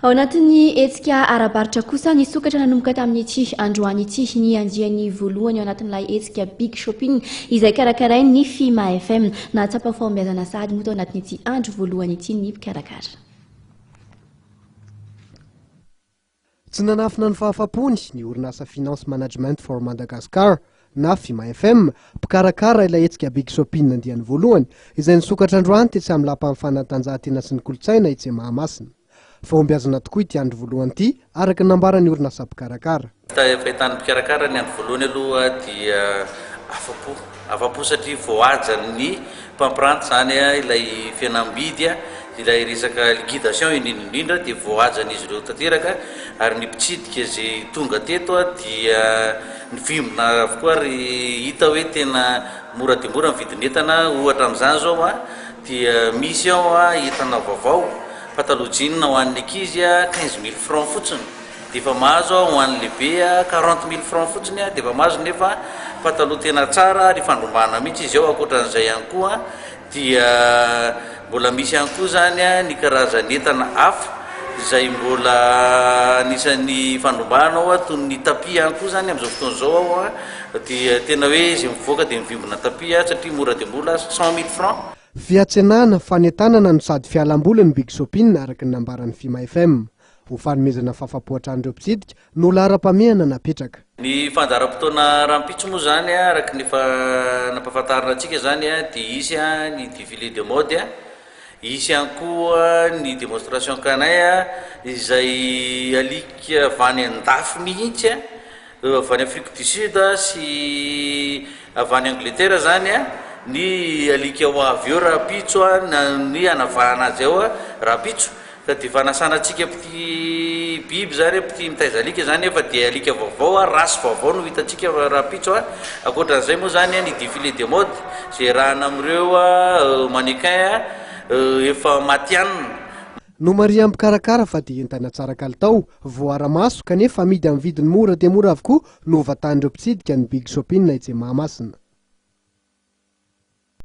Ao anatin'ny hetsika arabaritra kosa ny sokatra nanomboka tamin'ity androany ity ny andiany voalohany ao anatin'ilay hetsika big shopping izay karakarainy ny Fima FM nahatsapa fahombiazana sady moa tao anatin'ity andro voalohany ity ny mpikarakara. Tsy nanafina ny fahafapony ny orinasa Finance Management for Madagascar na Fima FM mpikarakara ilay hetsika big shopping nandiany voalohany izay nisokatra androany tetsy amin'ny lapan'ny fanatanjahantena sy ny kolotsaina itsy Mahamasina. Fahombiazana tokoa ity andro voalohany ity araka nambarany orinasa mpikarakara. Fahitan'ny mpikarakara ny andro voalohany aloha dia afapo satria voaja ny mpampiranty zany ilay fihenam-bidy ilay resaka liquidation indrindra dia voajan'izy ireo tanteraka ary ny mpitsidika izay tonga teto dia ny vimbina avokoa ry hita hoe tena mora dia mora ny vidin'entana. Ohatra amin'izany zao dia misy ao entana vaovao pataloha jeans ho an'ny ankizy 15 000 francs fotsiny, dia efa mahazo ho an'ny lehibe 40 000 francs fotsiny, dia efa mahazo nefa pataloha tena tsara ry fandrombana mihitsy izy ao. Ankoatran'izay ihany koa dia mbola misy ihany koa zany ny karazan'entana hafa izay mbola anisan'ny fandrombana ao toy ny tapis ihany koa zany amin'izao fotoana izao ao dia tena hoe izay mivoaka dia mivimbina tapis satria mora dia mbola 100 000 francs. Fiatsenana fanentanana no sady fialamboly ny big shopping araka ny nambaran'ny Fima FM. Ho fanomezana fahafapohatran'ireo mpitsidika no laharam-pameana napetraka. Ny fandaharam-potoana rampitso moa zany araka ny nampahafantarina antsika zany dia isy ny défilé de mode, isy ihany koa ny démonstration canay izay alika avany an-dafy mihitsy avany Afrique du Sud sy avany Angleterre zany ny alika ho avy eo rapitso ny anavahana azy ao rapitso ka dia fanasana antsika pity biby zany pity mitaiza alika zany efa dia alika vaovao rasy vaovao no hitantsika rapitso. Ankoatran'izay moa zany ny défilé de mode izay rahana amin'ireo mannequin efa matianina. No maria mpikarakara fa dia entana tsara kalitao voara-maso kanefa amidy amin'ny vidiny mora dia mora avokoa no vatan'ireo mpitsidika ny big shopping itsy Mahamasina.